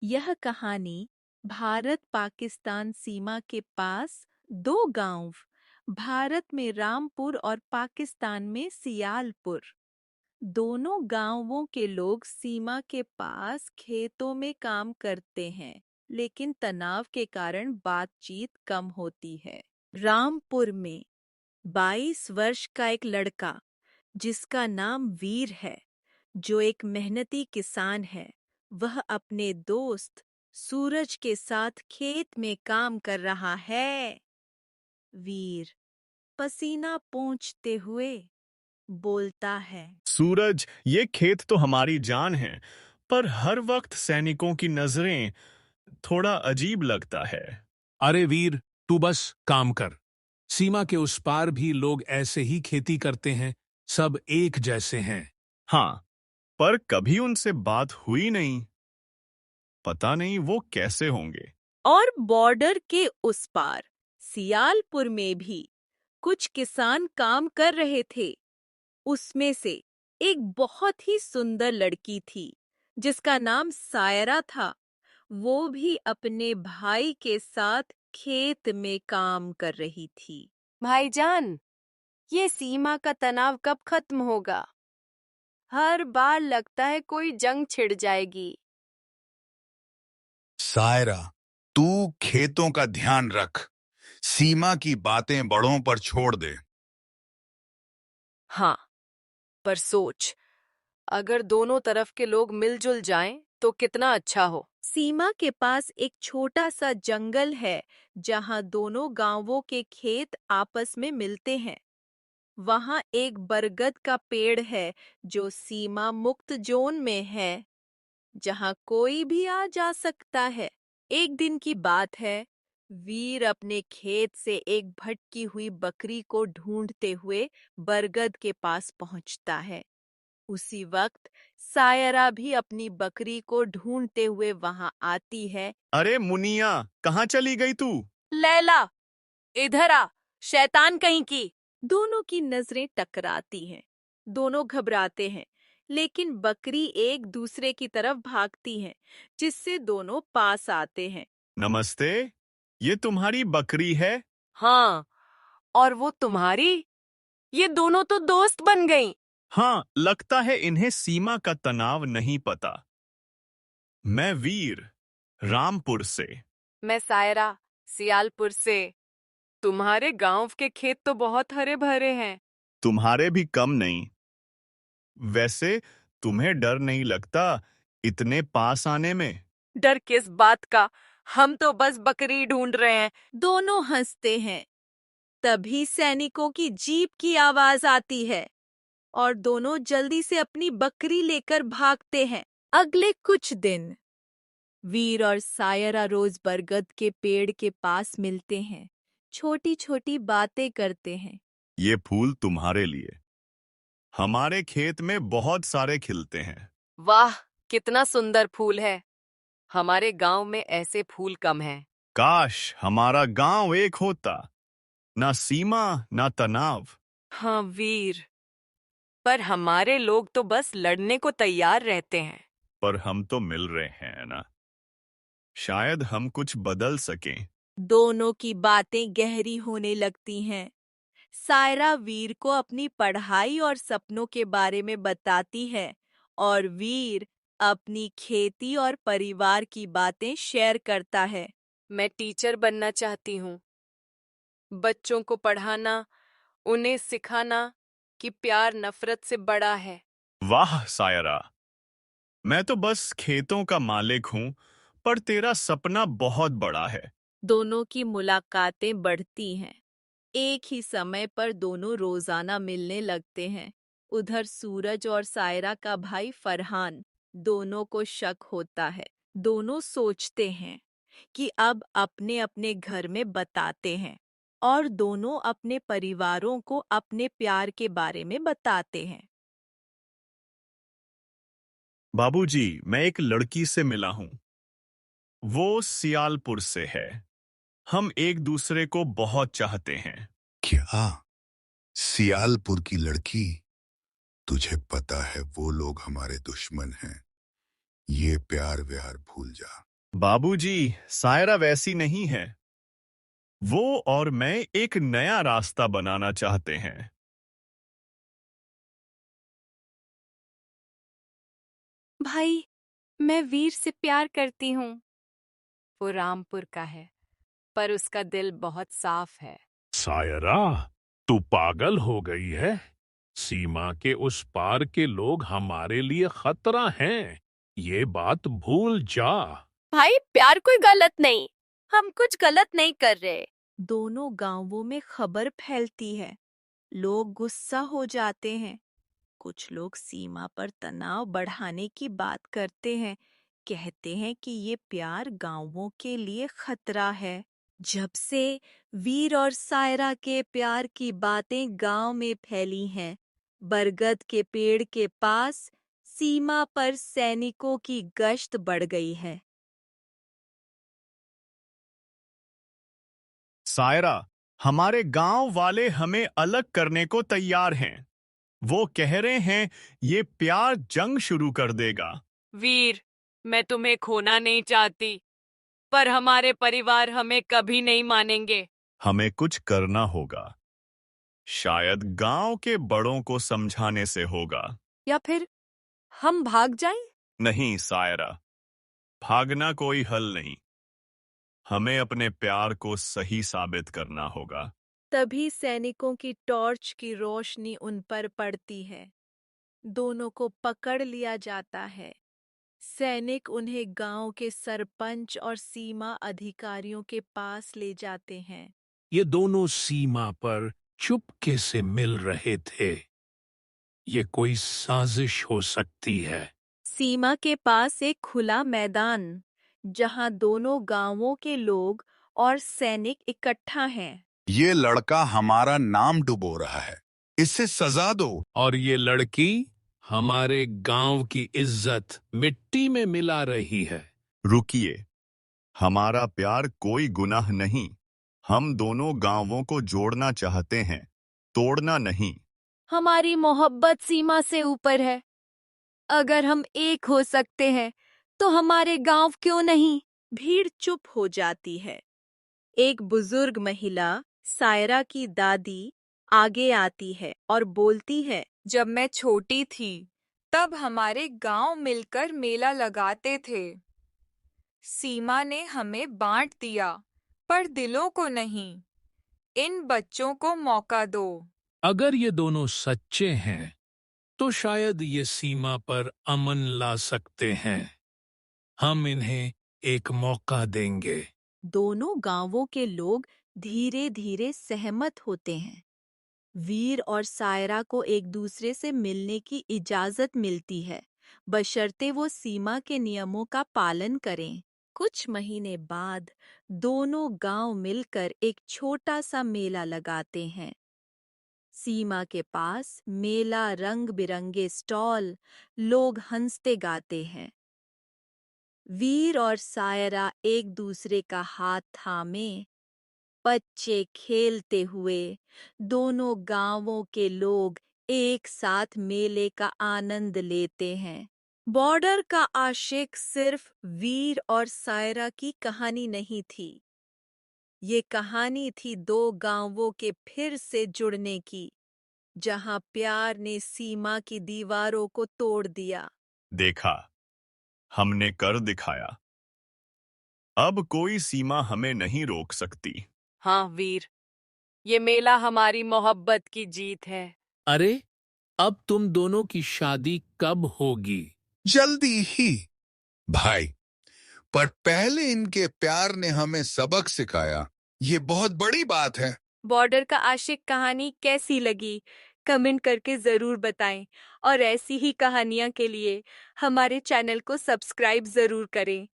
यह कहानी भारत पाकिस्तान सीमा के पास दो गांव भारत में रामपुर और पाकिस्तान में सियालपुर दोनों गांवों के लोग सीमा के पास खेतों में काम करते हैं, लेकिन तनाव के कारण बातचीत कम होती है। रामपुर में 22 वर्ष का एक लड़का जिसका नाम वीर है, जो एक मेहनती किसान है, वह अपने दोस्त सूरज के साथ खेत में काम कर रहा है। वीर पसीना पोंछते हुए बोलता है। सूरज, ये खेत तो हमारी जान है, पर हर वक्त सैनिकों की नजरें थोड़ा अजीब लगता है। अरे वीर, तू बस काम कर। सीमा के उस पार भी लोग ऐसे ही खेती करते हैं, सब एक जैसे हैं। हाँ, पर कभी उनसे बात हुई नहीं। पता नहीं वो कैसे होंगे। और बॉर्डर के उस पार सियालपुर में भी कुछ किसान काम कर रहे थे। उसमें से एक बहुत ही सुंदर लड़की थी जिसका नाम सायरा था। वो भी अपने भाई के साथ खेत में काम कर रही थी। भाईजान, ये सीमा का तनाव कब खत्म होगा? हर बार लगता है कोई जंग छिड़ जाएगी। सायरा, तू खेतों का ध्यान रख। सीमा की बातें बड़ों पर छोड़ दे। हाँ, पर सोच, अगर दोनों तरफ के लोग मिलजुल जाएं तो कितना अच्छा हो। सीमा के पास एक छोटा सा जंगल है जहां दोनों गांवों के खेत आपस में मिलते हैं। वहां एक बरगद का पेड़ है जो सीमा मुक्त जोन में है, जहां कोई भी आ जा सकता है। एक दिन की बात है, वीर अपने खेत से एक भटकी हुई बकरी को ढूंढते हुए बरगद के पास पहुंचता है। उसी वक्त सायरा भी अपनी बकरी को ढूंढते हुए वहां आती है। अरे मुनिया, कहाँ चली गई तू? लैला, इधर आ, शैतान कहीं की। दोनों की नजरें टकराती हैं। दोनों घबराते हैं, लेकिन बकरी एक दूसरे की तरफ भागती है, जिससे दोनों पास आते हैं। नमस्ते, ये तुम्हारी बकरी है? हाँ, और वो तुम्हारी? ये दोनों तो दोस्त बन गईं। हाँ, लगता है इन्हें सीमा का तनाव नहीं पता। मैं वीर, रामपुर से। मैं सायरा, सियालपुर से। तुम्हारे गांव के खेत तो बहुत हरे भरे हैं। तुम्हारे भी कम नहीं। वैसे तुम्हें डर नहीं लगता इतने पास आने में? डर किस बात का? हम तो बस बकरी ढूंढ रहे हैं। दोनों हंसते हैं। तभी सैनिकों की जीप की आवाज आती है और दोनों जल्दी से अपनी बकरी लेकर भागते हैं। अगले कुछ दिन वीर और सायरा रोज बरगद के पेड़ के पास मिलते हैं, छोटी छोटी बातें करते हैं। ये फूल तुम्हारे लिए। हमारे खेत में बहुत सारे खिलते हैं। वाह, कितना सुंदर फूल है। हमारे गांव में ऐसे फूल कम हैं। काश हमारा गांव एक होता, ना सीमा ना तनाव। हाँ वीर, पर हमारे लोग तो बस लड़ने को तैयार रहते हैं। पर हम तो मिल रहे हैं ना, शायद हम कुछ बदल सकें। दोनों की बातें गहरी होने लगती हैं। सायरा वीर को अपनी पढ़ाई और सपनों के बारे में बताती है और वीर अपनी खेती और परिवार की बातें शेयर करता है। मैं टीचर बनना चाहती हूँ। बच्चों को पढ़ाना, उन्हें सिखाना कि प्यार नफरत से बड़ा है। वाह सायरा, मैं तो बस खेतों का मालिक हूँ, पर तेरा सपना बहुत बड़ा है। दोनों की मुलाकातें बढ़ती हैं। एक ही समय पर दोनों रोजाना मिलने लगते हैं। उधर सूरज और सायरा का भाई फरहान, दोनों को शक होता है। दोनों सोचते हैं कि अब अपने अपने घर में बताते हैं और दोनों अपने परिवारों को अपने प्यार के बारे में बताते हैं। बाबूजी, मैं एक लड़की से मिला हूँ। वो सियालपुर से है। हम एक दूसरे को बहुत चाहते हैं। क्या? सियालपुर की लड़की? तुझे पता है वो लोग हमारे दुश्मन हैं। ये प्यार व्यार भूल जा। बाबूजी, सायरा वैसी नहीं है। वो और मैं एक नया रास्ता बनाना चाहते हैं। भाई, मैं वीर से प्यार करती हूँ। वो रामपुर का है, पर उसका दिल बहुत साफ है। सायरा, तू पागल हो गई है। सीमा के उस पार के लोग हमारे लिए खतरा हैं। ये बात भूल जा। भाई, प्यार कोई गलत नहीं। हम कुछ गलत नहीं कर रहे। दोनों गांवों में खबर फैलती है। लोग गुस्सा हो जाते हैं। कुछ लोग सीमा पर तनाव बढ़ाने की बात करते हैं। कहते हैं कि ये प्यार गांवों के लिए खतरा है। जब से वीर और सायरा के प्यार की बातें गांव में फैली हैं, बरगद के पेड़ के पास सीमा पर सैनिकों की गश्त बढ़ गई है। सायरा, हमारे गांव वाले हमें अलग करने को तैयार हैं। वो कह रहे हैं ये प्यार जंग शुरू कर देगा। वीर, मैं तुम्हें खोना नहीं चाहती, पर हमारे परिवार हमें कभी नहीं मानेंगे। हमें कुछ करना होगा। शायद गांव के बड़ों को समझाने से होगा। या फिर हम भाग जाएं? नहीं सायरा, भागना कोई हल नहीं। हमें अपने प्यार को सही साबित करना होगा। तभी सैनिकों की टॉर्च की रोशनी उन पर पड़ती है। दोनों को पकड़ लिया जाता है। सैनिक उन्हें गांव के सरपंच और सीमा अधिकारियों के पास ले जाते हैं। ये दोनों सीमा पर चुपके से मिल रहे थे। ये कोई साजिश हो सकती है। सीमा के पास एक खुला मैदान, जहां दोनों गांवों के लोग और सैनिक इकट्ठा हैं। ये लड़का हमारा नाम डुबो रहा है, इससे सजा दो। और ये लड़की हमारे गांव की इज्जत मिट्टी में मिला रही है। रुकिए, हमारा प्यार कोई गुनाह नहीं। हम दोनों गांवों को जोड़ना चाहते हैं, तोड़ना नहीं। हमारी मोहब्बत सीमा से ऊपर है। अगर हम एक हो सकते हैं, तो हमारे गांव क्यों नहीं? भीड़ चुप हो जाती है। एक बुजुर्ग महिला, सायरा की दादी, आगे आती है और बोलती है, जब मैं छोटी थी, तब हमारे गांव मिलकर मेला लगाते थे। सीमा ने हमें बांट दिया, पर दिलों को नहीं। इन बच्चों को मौका दो। अगर ये दोनों सच्चे हैं, तो शायद ये सीमा पर अमन ला सकते हैं। हम इन्हें एक मौका देंगे। दोनों गांवों के लोग धीरे धीरे सहमत होते हैं। वीर और सायरा को एक दूसरे से मिलने की इजाजत मिलती है, बशर्ते वो सीमा के नियमों का पालन करें। कुछ महीने बाद दोनों गांव मिलकर एक छोटा सा मेला लगाते हैं। सीमा के पास मेला, रंग बिरंगे स्टॉल, लोग हंसते गाते हैं। वीर और सायरा एक दूसरे का हाथ थामे, बच्चे खेलते हुए, दोनों गांवों के लोग एक साथ मेले का आनंद लेते हैं। बॉर्डर का आशिक सिर्फ वीर और सायरा की कहानी नहीं थी। ये कहानी थी दो गांवों के फिर से जुड़ने की, जहां प्यार ने सीमा की दीवारों को तोड़ दिया। देखा, हमने कर दिखाया। अब कोई सीमा हमें नहीं रोक सकती। हाँ वीर, ये मेला हमारी मोहब्बत की जीत है। अरे, अब तुम दोनों की शादी कब होगी? जल्दी ही भाई, पर पहले इनके प्यार ने हमें सबक सिखाया। ये बहुत बड़ी बात है। बॉर्डर का आशिक कहानी कैसी लगी? कमेंट करके जरूर बताएं, और ऐसी ही कहानियां के लिए हमारे चैनल को सब्सक्राइब जरूर करें।